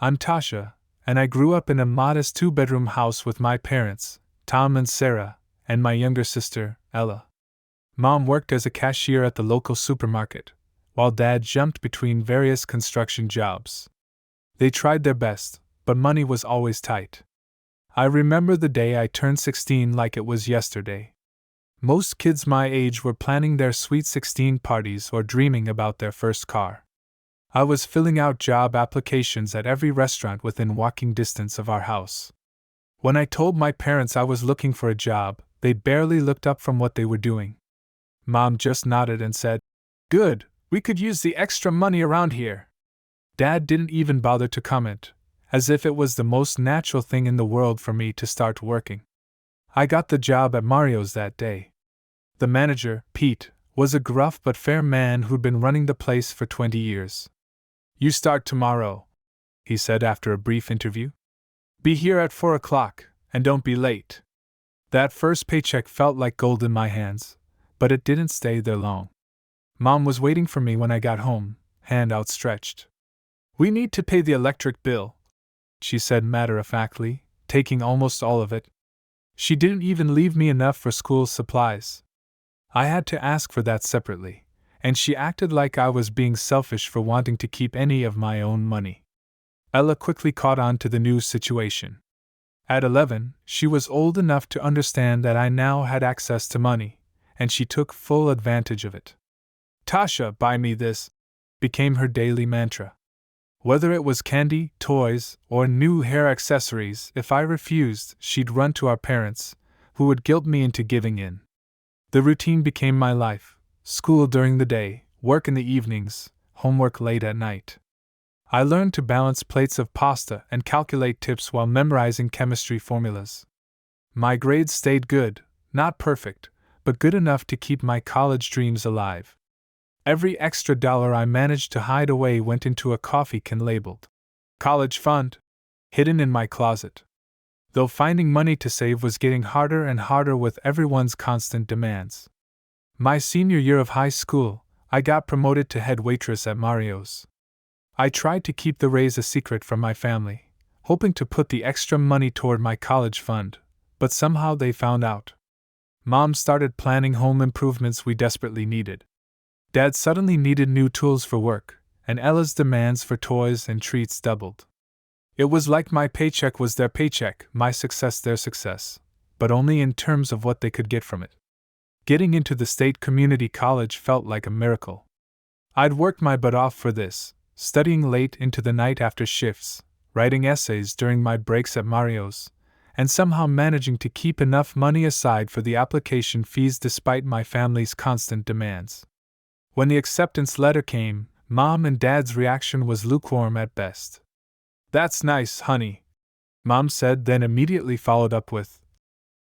I'm Tasha, and I grew up in a modest two-bedroom house with my parents, Tom and Sarah, and my younger sister, Ella. Mom worked as a cashier at the local supermarket, while Dad jumped between various construction jobs. They tried their best, but money was always tight. I remember the day I turned 16 like it was yesterday. Most kids my age were planning their sweet 16 parties or dreaming about their first car. I was filling out job applications at every restaurant within walking distance of our house. When I told my parents I was looking for a job, they barely looked up from what they were doing. Mom just nodded and said, "Good, we could use the extra money around here." Dad didn't even bother to comment, as if it was the most natural thing in the world for me to start working. I got the job at Mario's that day. The manager, Pete, was a gruff but fair man who'd been running the place for 20 years. "You start tomorrow," he said after a brief interview. "Be here at 4 o'clock, and don't be late." That first paycheck felt like gold in my hands, but it didn't stay there long. Mom was waiting for me when I got home, hand outstretched. "We need to pay the electric bill," she said matter-of-factly, taking almost all of it. She didn't even leave me enough for school supplies. I had to ask for that separately, and she acted like I was being selfish for wanting to keep any of my own money. Ella quickly caught on to the new situation. At 11, she was old enough to understand that I now had access to money, and she took full advantage of it. "Tasha, buy me this," became her daily mantra. Whether it was candy, toys, or new hair accessories, if I refused, she'd run to our parents, who would guilt me into giving in. The routine became my life: school during the day, work in the evenings, homework late at night. I learned to balance plates of pasta and calculate tips while memorizing chemistry formulas. My grades stayed good, not perfect, but good enough to keep my college dreams alive. Every extra dollar I managed to hide away went into a coffee can labeled "College Fund," hidden in my closet. Though finding money to save was getting harder and harder with everyone's constant demands. My senior year of high school, I got promoted to head waitress at Mario's. I tried to keep the raise a secret from my family, hoping to put the extra money toward my college fund, but somehow they found out. Mom started planning home improvements we desperately needed. Dad suddenly needed new tools for work, and Ella's demands for toys and treats doubled. It was like my paycheck was their paycheck, my success their success, but only in terms of what they could get from it. Getting into the state community college felt like a miracle. I'd worked my butt off for this, studying late into the night after shifts, writing essays during my breaks at Mario's, and somehow managing to keep enough money aside for the application fees despite my family's constant demands. When the acceptance letter came, Mom and Dad's reaction was lukewarm at best. "That's nice, honey," Mom said, then immediately followed up with,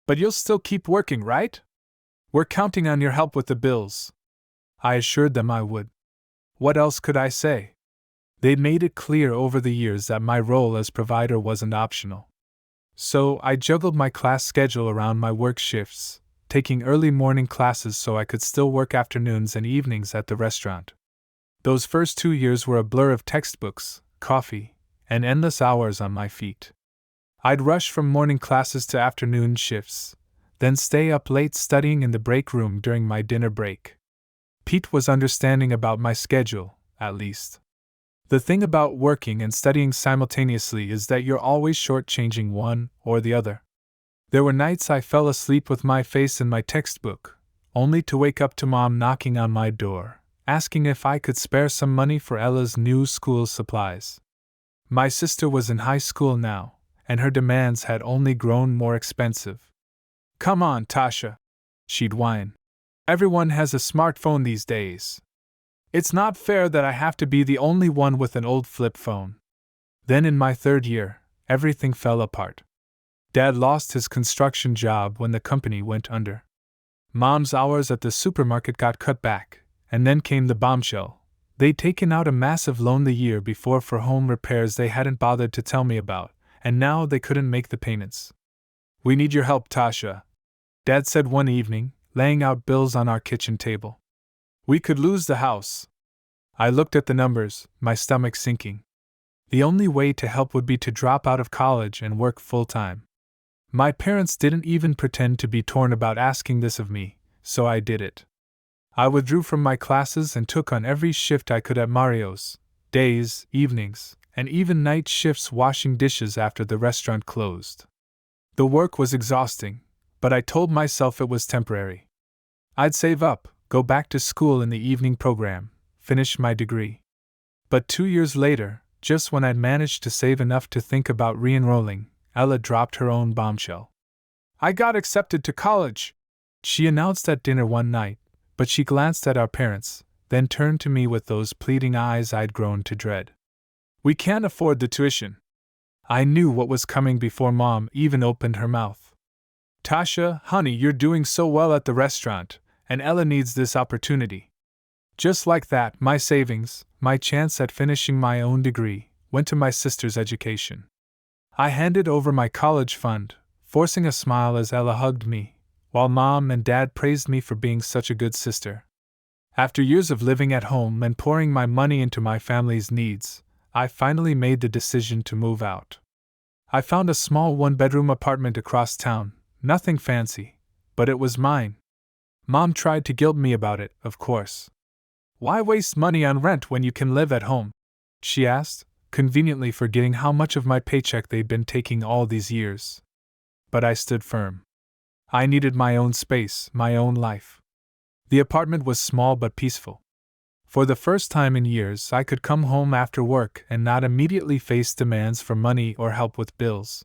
"But you'll still keep working, right? We're counting on your help with the bills." I assured them I would. What else could I say? They'd made it clear over the years that my role as provider wasn't optional. So I juggled my class schedule around my work shifts, taking early morning classes so I could still work afternoons and evenings at the restaurant. Those first 2 years were a blur of textbooks, coffee, and endless hours on my feet. I'd rush from morning classes to afternoon shifts, then stay up late studying in the break room during my dinner break. Pete was understanding about my schedule, at least. The thing about working and studying simultaneously is that you're always shortchanging one or the other. There were nights I fell asleep with my face in my textbook, only to wake up to Mom knocking on my door, asking if I could spare some money for Ella's new school supplies. My sister was in high school now, and her demands had only grown more expensive. "Come on, Tasha," she'd whine. "Everyone has a smartphone these days. It's not fair that I have to be the only one with an old flip phone." Then in my third year, everything fell apart. Dad lost his construction job when the company went under. Mom's hours at the supermarket got cut back, and then came the bombshell. They'd taken out a massive loan the year before for home repairs they hadn't bothered to tell me about, and now they couldn't make the payments. "We need your help, Tasha," Dad said one evening, laying out bills on our kitchen table. "We could lose the house." I looked at the numbers, my stomach sinking. The only way to help would be to drop out of college and work full-time. My parents didn't even pretend to be torn about asking this of me, so I did it. I withdrew from my classes and took on every shift I could at Mario's, days, evenings, and even night shifts washing dishes after the restaurant closed. The work was exhausting, but I told myself it was temporary. I'd save up, go back to school in the evening program, finish my degree. But 2 years later, just when I'd managed to save enough to think about re-enrolling, Ella dropped her own bombshell. "I got accepted to college," she announced at dinner one night, but she glanced at our parents, then turned to me with those pleading eyes I'd grown to dread. "We can't afford the tuition." I knew what was coming before Mom even opened her mouth. "Tasha, honey, you're doing so well at the restaurant, and Ella needs this opportunity." Just like that, my savings, my chance at finishing my own degree, went to my sister's education. I handed over my college fund, forcing a smile as Ella hugged me, while Mom and Dad praised me for being such a good sister. After years of living at home and pouring my money into my family's needs, I finally made the decision to move out. I found a small one-bedroom apartment across town, nothing fancy, but it was mine. Mom tried to guilt me about it, of course. "Why waste money on rent when you can live at home?" she asked, conveniently forgetting how much of my paycheck they'd been taking all these years. But I stood firm. I needed my own space, my own life. The apartment was small but peaceful. For the first time in years, I could come home after work and not immediately face demands for money or help with bills.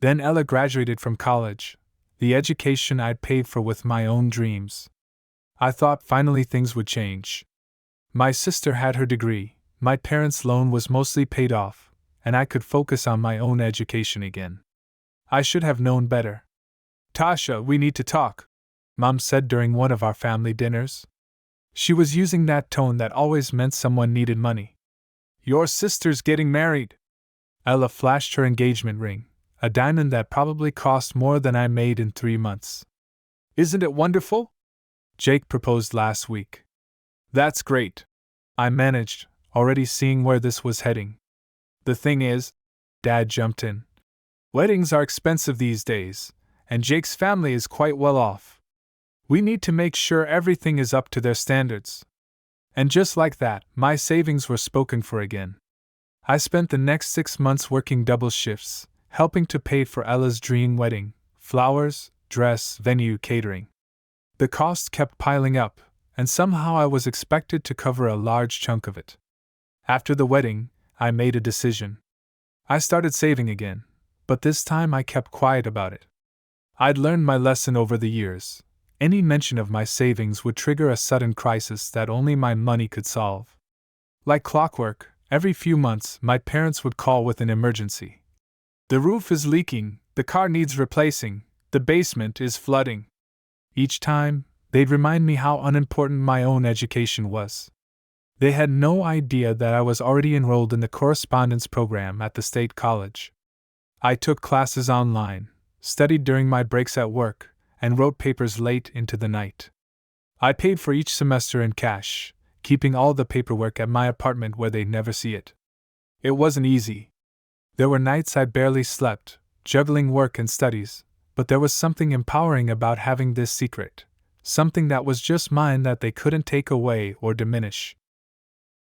Then Ella graduated from college, the education I'd paid for with my own dreams. I thought finally things would change. My sister had her degree, my parents' loan was mostly paid off, and I could focus on my own education again. I should have known better. "Tasha, we need to talk," Mom said during one of our family dinners. She was using that tone that always meant someone needed money. "Your sister's getting married." Ella flashed her engagement ring, a diamond that probably cost more than I made in 3 months. "Isn't it wonderful? Jake proposed last week." "That's great," I managed, already seeing where this was heading. "The thing is," Dad jumped in, "weddings are expensive these days, and Jake's family is quite well off. We need to make sure everything is up to their standards." And just like that, my savings were spoken for again. I spent the next 6 months working double shifts, helping to pay for Ella's dream wedding, flowers, dress, venue, catering. The cost kept piling up, and somehow I was expected to cover a large chunk of it. After the wedding, I made a decision. I started saving again, but this time I kept quiet about it. I'd learned my lesson over the years. Any mention of my savings would trigger a sudden crisis that only my money could solve. Like clockwork, every few months my parents would call with an emergency. "The roof is leaking, the car needs replacing, the basement is flooding." Each time, they'd remind me how unimportant my own education was. They had no idea that I was already enrolled in the correspondence program at the state college. I took classes online, studied during my breaks at work, and wrote papers late into the night. I paid for each semester in cash, keeping all the paperwork at my apartment where they'd never see it. It wasn't easy. There were nights I barely slept, juggling work and studies, but there was something empowering about having this secret, something that was just mine that they couldn't take away or diminish.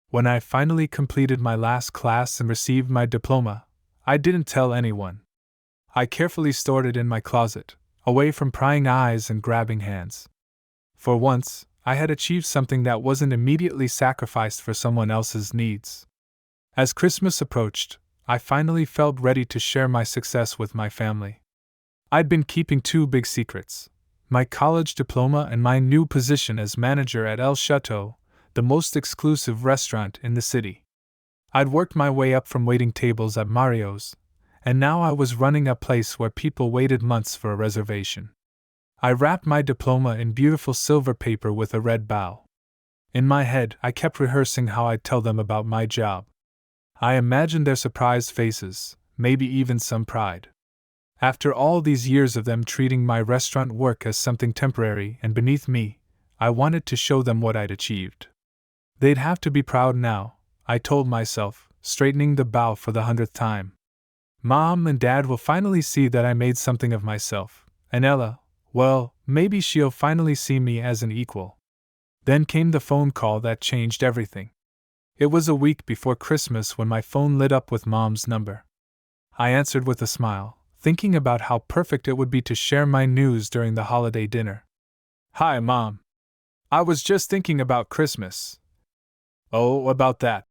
When I finally completed my last class and received my diploma, I didn't tell anyone. I carefully stored it in my closet, away from prying eyes and grabbing hands. For once, I had achieved something that wasn't immediately sacrificed for someone else's needs. As Christmas approached, I finally felt ready to share my success with my family. I'd been keeping 2 big secrets: my college diploma and my new position as manager at El Chateau, the most exclusive restaurant in the city. I'd worked my way up from waiting tables at Mario's, and now I was running a place where people waited months for a reservation. I wrapped my diploma in beautiful silver paper with a red bow. In my head, I kept rehearsing how I'd tell them about my job. I imagined their surprised faces, maybe even some pride. After all these years of them treating my restaurant work as something temporary and beneath me, I wanted to show them what I'd achieved. They'd have to be proud now, I told myself, straightening the bow for the 100th time. Mom and Dad will finally see that I made something of myself, and Ella, well, maybe she'll finally see me as an equal. Then came the phone call that changed everything. It was a week before Christmas when my phone lit up with Mom's number. I answered with a smile, thinking about how perfect it would be to share my news during the holiday dinner. "Hi, Mom. I was just thinking about Christmas." "Oh, about that."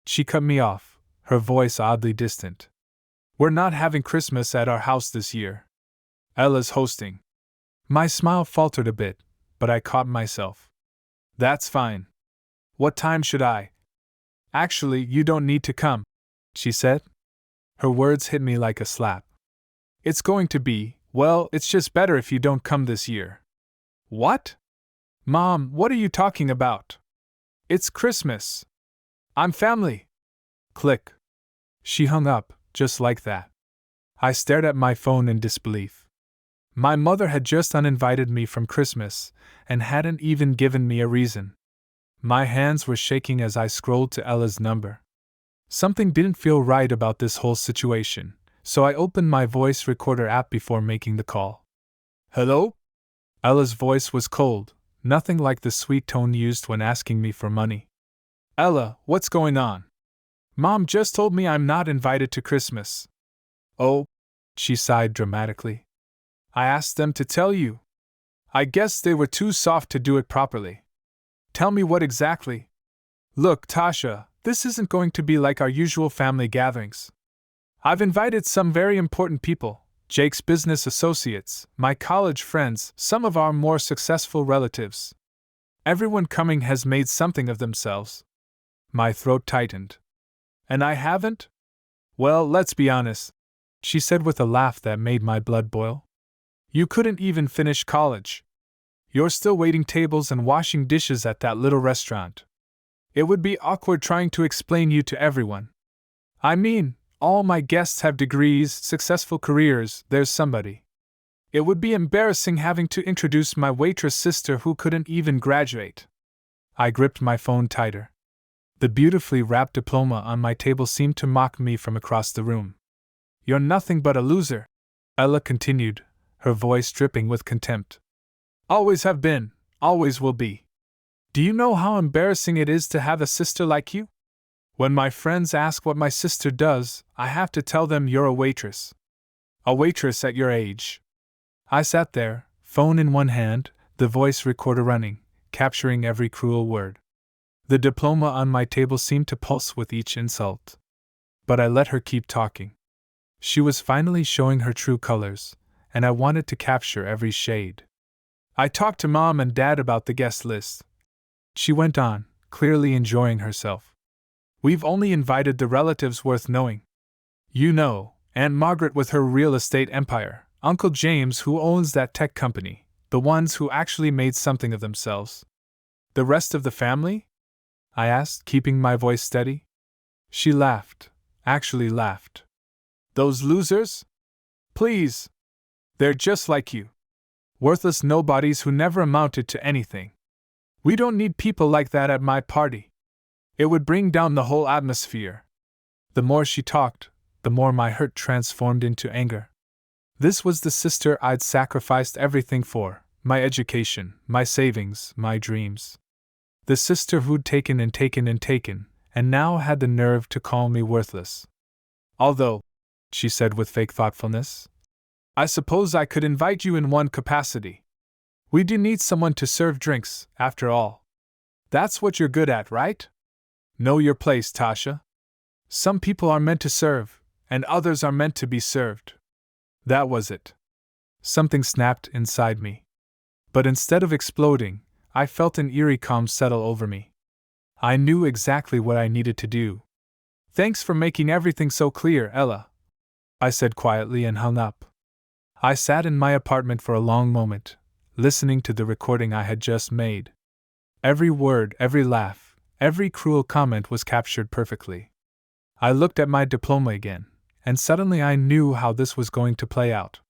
She cut me off, her voice oddly distant. "We're not having Christmas at our house this year. Ella's hosting." My smile faltered a bit, but I caught myself. "That's fine. What time should I?" "Actually, you don't need to come," she said. Her words hit me like a slap. "It's going to be, well, it's just better if you don't come this year." "What?" "Mom, what are you talking about? It's Christmas. I'm family." Click. She hung up, just like that. I stared at my phone in disbelief. My mother had just uninvited me from Christmas, and hadn't even given me a reason. My hands were shaking as I scrolled to Ella's number. Something didn't feel right about this whole situation, so I opened my voice recorder app before making the call. "Hello?" Ella's voice was cold, nothing like the sweet tone used when asking me for money. "Ella, what's going on? Mom just told me I'm not invited to Christmas." "Oh," she sighed dramatically. "I asked them to tell you. I guess they were too soft to do it properly." "Tell me what exactly?" "Look, Tasha, this isn't going to be like our usual family gatherings. I've invited some very important people, Jake's business associates, my college friends, some of our more successful relatives. Everyone coming has made something of themselves." My throat tightened. "And I haven't? Well, let's be honest," she said with a laugh that made my blood boil. "You couldn't even finish college. You're still waiting tables and washing dishes at that little restaurant. It would be awkward trying to explain you to everyone. I mean, all my guests have degrees, successful careers, there's somebody. It would be embarrassing having to introduce my waitress sister who couldn't even graduate." I gripped my phone tighter. The beautifully wrapped diploma on my table seemed to mock me from across the room. "You're nothing but a loser," Ella continued, her voice dripping with contempt. "Always have been, always will be. Do you know how embarrassing it is to have a sister like you? When my friends ask what my sister does, I have to tell them you're a waitress. A waitress at your age." I sat there, phone in one hand, the voice recorder running, capturing every cruel word. The diploma on my table seemed to pulse with each insult. But I let her keep talking. She was finally showing her true colors, and I wanted to capture every shade. "I talked to Mom and Dad about the guest list," she went on, clearly enjoying herself. "We've only invited the relatives worth knowing. You know, Aunt Margaret with her real estate empire, Uncle James who owns that tech company, the ones who actually made something of themselves." "The rest of the family?" I asked, keeping my voice steady. She laughed, actually laughed. "Those losers? Please! They're just like you. Worthless nobodies who never amounted to anything. We don't need people like that at my party. It would bring down the whole atmosphere." The more she talked, the more my hurt transformed into anger. This was the sister I'd sacrificed everything for, my education, my savings, my dreams. The sister who'd taken and taken and taken, and now had the nerve to call me worthless. "Although," she said with fake thoughtfulness, "I suppose I could invite you in one capacity. We do need someone to serve drinks, after all. That's what you're good at, right? Know your place, Tasha. Some people are meant to serve, and others are meant to be served." That was it. Something snapped inside me. But instead of exploding, I felt an eerie calm settle over me. I knew exactly what I needed to do. "Thanks for making everything so clear, Ella," I said quietly and hung up. I sat in my apartment for a long moment, listening to the recording I had just made. Every word, every laugh, every cruel comment was captured perfectly. I looked at my diploma again, and suddenly I knew how this was going to play out.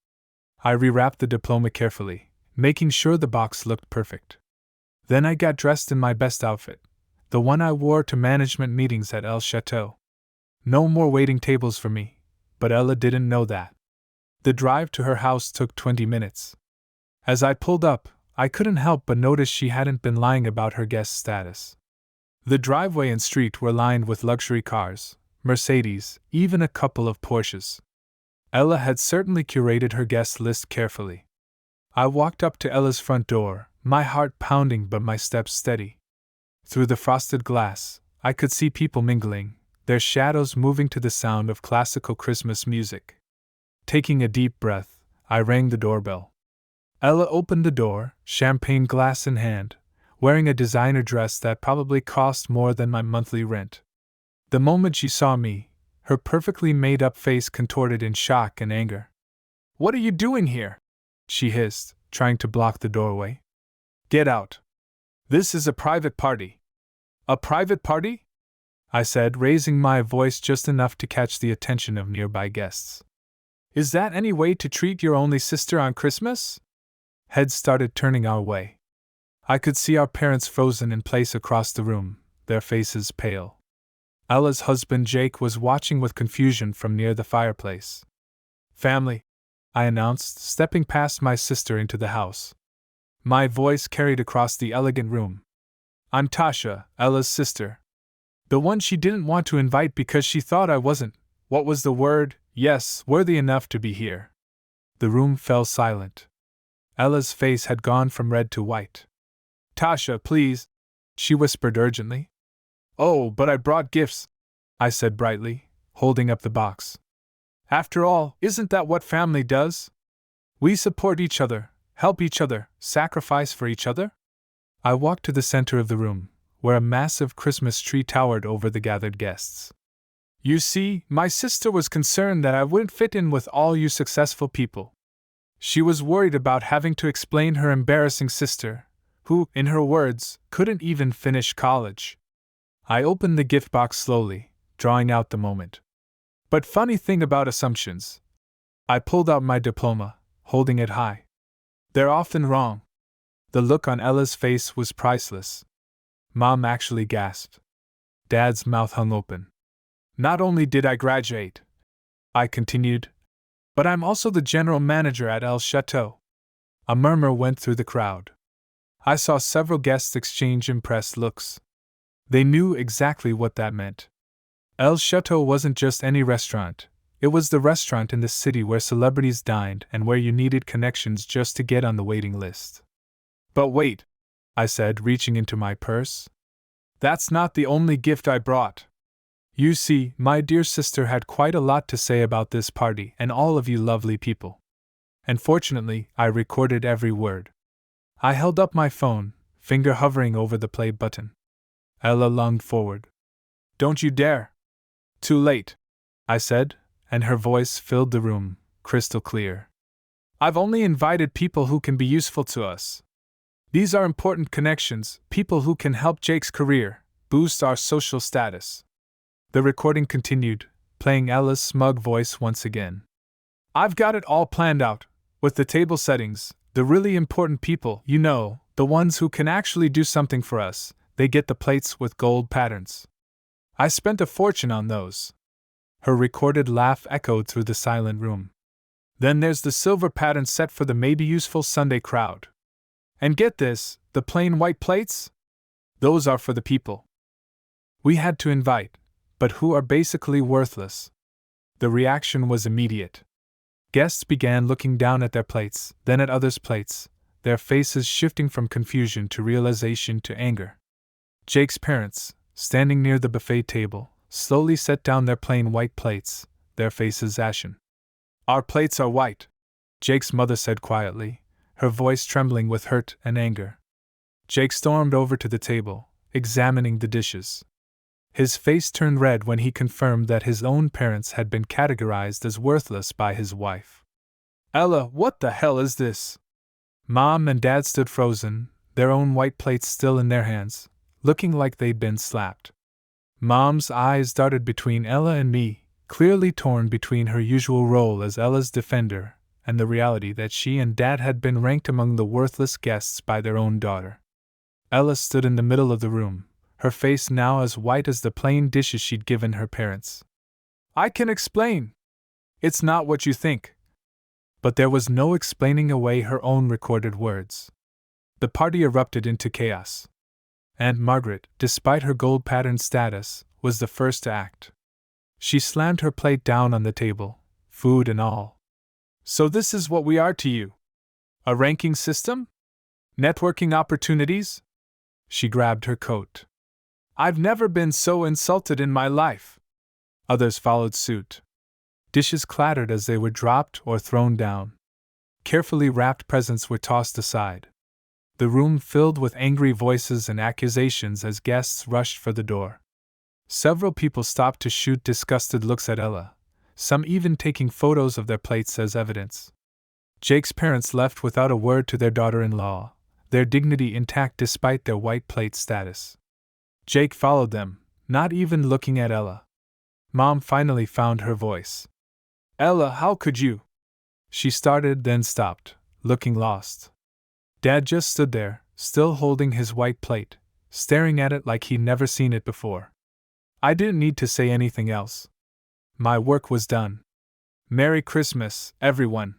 I rewrapped the diploma carefully, making sure the box looked perfect. Then I got dressed in my best outfit, the one I wore to management meetings at El Chateau. No more waiting tables for me, but Ella didn't know that. The drive to her house took 20 minutes. As I pulled up, I couldn't help but notice she hadn't been lying about her guest status. The driveway and street were lined with luxury cars, Mercedes, even a couple of Porsches. Ella had certainly curated her guest list carefully. I walked up to Ella's front door, my heart pounding but my steps steady. Through the frosted glass, I could see people mingling, their shadows moving to the sound of classical Christmas music. Taking a deep breath, I rang the doorbell. Ella opened the door, champagne glass in hand, wearing a designer dress that probably cost more than my monthly rent. The moment she saw me, her perfectly made-up face contorted in shock and anger. "What are you doing here?" she hissed, trying to block the doorway. "Get out. This is a private party." "A private party?" I said, raising my voice just enough to catch the attention of nearby guests. "Is that any way to treat your only sister on Christmas?" Heads started turning our way. I could see our parents frozen in place across the room, their faces pale. Ella's husband Jake was watching with confusion from near the fireplace. "Family," I announced, stepping past my sister into the house. My voice carried across the elegant room. "I'm Tasha, Ella's sister. The one she didn't want to invite because she thought I wasn't, what was the word, yes, worthy enough to be here." The room fell silent. Ella's face had gone from red to white. "Tasha, please," she whispered urgently. "Oh, but I brought gifts," I said brightly, holding up the box. "After all, isn't that what family does? We support each other, help each other, sacrifice for each other?" I walked to the center of the room, where a massive Christmas tree towered over the gathered guests. "You see, my sister was concerned that I wouldn't fit in with all you successful people. She was worried about having to explain her embarrassing sister, who, in her words, couldn't even finish college." I opened the gift box slowly, drawing out the moment. But funny thing about assumptions. I pulled out my diploma, holding it high. "They're often wrong." The look on Ella's face was priceless. Mom actually gasped. Dad's mouth hung open. "Not only did I graduate," I continued, "but I'm also the general manager at El Chateau." A murmur went through the crowd. I saw several guests exchange impressed looks. They knew exactly what that meant. El Chateau wasn't just any restaurant, it was the restaurant in the city where celebrities dined and where you needed connections just to get on the waiting list. "But wait," I said, reaching into my purse. "That's not the only gift I brought. You see, my dear sister had quite a lot to say about this party and all of you lovely people. And fortunately, I recorded every word." I held up my phone, finger hovering over the play button. Ella lunged forward. "Don't you dare!" "Too late," I said, and her voice filled the room, crystal clear. "I've only invited people who can be useful to us. These are important connections, people who can help Jake's career, boost our social status." The recording continued, playing Ella's smug voice once again. "I've got it all planned out, with the table settings, the really important people, you know, the ones who can actually do something for us, they get the plates with gold patterns. I spent a fortune on those." Her recorded laugh echoed through the silent room. "Then there's the silver pattern set for the maybe useful Sunday crowd. And get this, the plain white plates? Those are for the people we had to invite, but who are basically worthless." The reaction was immediate. Guests began looking down at their plates, then at others' plates, their faces shifting from confusion to realization to anger. Jake's parents, standing near the buffet table, slowly set down their plain white plates, their faces ashen. "Our plates are white," Jake's mother said quietly, her voice trembling with hurt and anger. Jake stormed over to the table, examining the dishes. His face turned red when he confirmed that his own parents had been categorized as worthless by his wife. "Ella, what the hell is this?" Mom and Dad stood frozen, their own white plates still in their hands, looking like they'd been slapped. Mom's eyes darted between Ella and me, clearly torn between her usual role as Ella's defender and the reality that she and Dad had been ranked among the worthless guests by their own daughter. Ella stood in the middle of the room, her face now as white as the plain dishes she'd given her parents. I can explain. It's not what you think. But there was no explaining away her own recorded words. The party erupted into chaos. Aunt Margaret, despite her gold-patterned status, was the first to act. She slammed her plate down on the table, food and all. So this is what we are to you? A ranking system? Networking opportunities? She grabbed her coat. I've never been so insulted in my life. Others followed suit. Dishes clattered as they were dropped or thrown down. Carefully wrapped presents were tossed aside. The room filled with angry voices and accusations as guests rushed for the door. Several people stopped to shoot disgusted looks at Ella, some even taking photos of their plates as evidence. Jake's parents left without a word to their daughter-in-law, their dignity intact despite their white plate status. Jake followed them, not even looking at Ella. Mom finally found her voice. Ella, how could you? She started, then stopped, looking lost. Dad just stood there, still holding his white plate, staring at it like he'd never seen it before. I didn't need to say anything else. My work was done. Merry Christmas, everyone,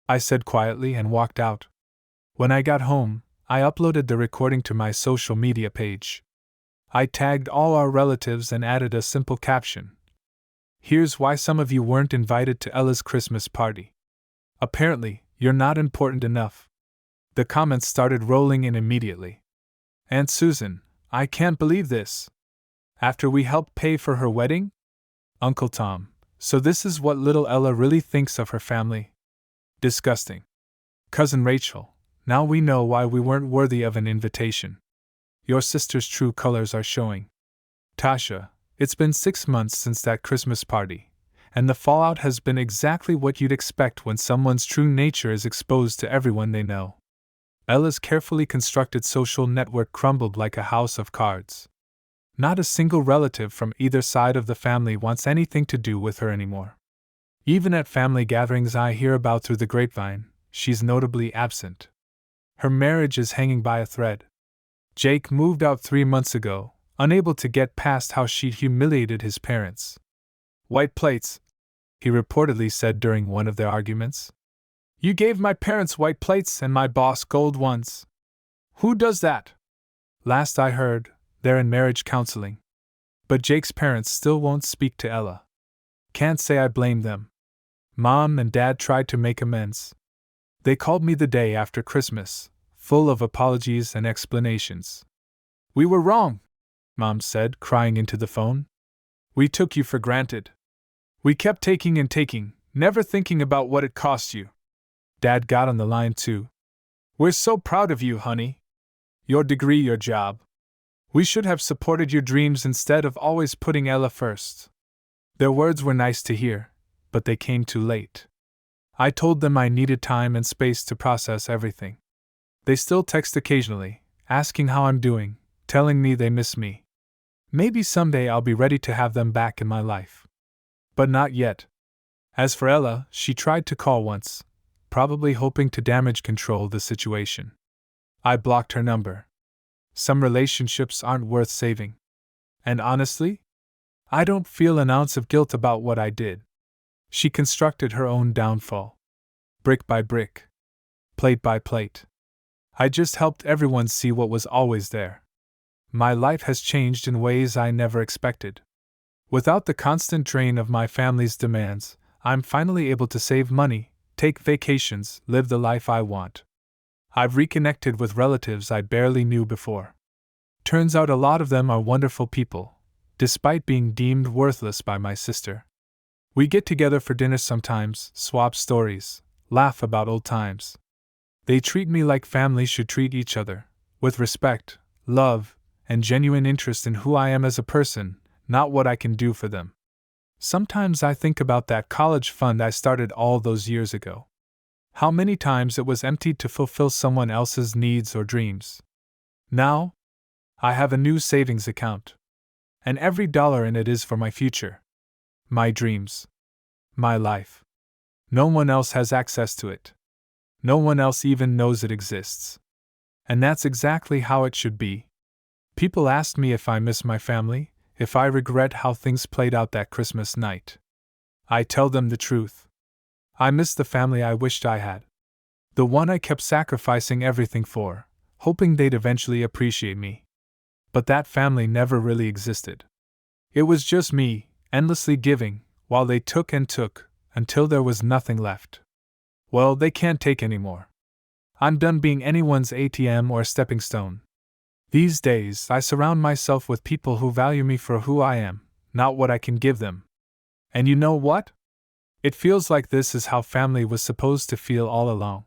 I said quietly and walked out. When I got home, I uploaded the recording to my social media page. I tagged all our relatives and added a simple caption. Here's why some of you weren't invited to Ella's Christmas party. Apparently, you're not important enough. The comments started rolling in immediately. Aunt Susan, I can't believe this. After we helped pay for her wedding? Uncle Tom, so this is what little Ella really thinks of her family? Disgusting. Cousin Rachel, now we know why we weren't worthy of an invitation. Your sister's true colors are showing. Tasha, it's been 6 months since that Christmas party, and the fallout has been exactly what you'd expect when someone's true nature is exposed to everyone they know. Ella's carefully constructed social network crumbled like a house of cards. Not a single relative from either side of the family wants anything to do with her anymore. Even at family gatherings I hear about through the grapevine, she's notably absent. Her marriage is hanging by a thread. Jake moved out 3 months ago, unable to get past how she'd humiliated his parents. White plates, he reportedly said during one of their arguments. You gave my parents white plates and my boss gold ones. Who does that? Last I heard, they're in marriage counseling. But Jake's parents still won't speak to Ella. Can't say I blame them. Mom and Dad tried to make amends. They called me the day after Christmas, full of apologies and explanations. We were wrong, Mom said, crying into the phone. We took you for granted. We kept taking and taking, never thinking about what it cost you. Dad got on the line too. We're so proud of you, honey. Your degree, your job. We should have supported your dreams instead of always putting Ella first. Their words were nice to hear, but they came too late. I told them I needed time and space to process everything. They still text occasionally, asking how I'm doing, telling me they miss me. Maybe someday I'll be ready to have them back in my life. But not yet. As for Ella, she tried to call once, probably hoping to damage control the situation. I blocked her number. Some relationships aren't worth saving. And honestly, I don't feel an ounce of guilt about what I did. She constructed her own downfall. Brick by brick. Plate by plate. I just helped everyone see what was always there. My life has changed in ways I never expected. Without the constant drain of my family's demands, I'm finally able to save money, take vacations, live the life I want. I've reconnected with relatives I barely knew before. Turns out a lot of them are wonderful people, despite being deemed worthless by my sister. We get together for dinner sometimes, swap stories, laugh about old times. They treat me like family should treat each other, with respect, love, and genuine interest in who I am as a person, not what I can do for them. Sometimes I think about that college fund I started all those years ago. How many times it was emptied to fulfill someone else's needs or dreams. Now, I have a new savings account. And every dollar in it is for my future. My dreams. My life. No one else has access to it. No one else even knows it exists. And that's exactly how it should be. People ask me if I miss my family, if I regret how things played out that Christmas night. I tell them the truth. I miss the family I wished I had. The one I kept sacrificing everything for, hoping they'd eventually appreciate me. But that family never really existed. It was just me, endlessly giving, while they took and took, until there was nothing left. Well, they can't take anymore. I'm done being anyone's ATM or stepping stone. These days, I surround myself with people who value me for who I am, not what I can give them. And you know what? It feels like this is how family was supposed to feel all along.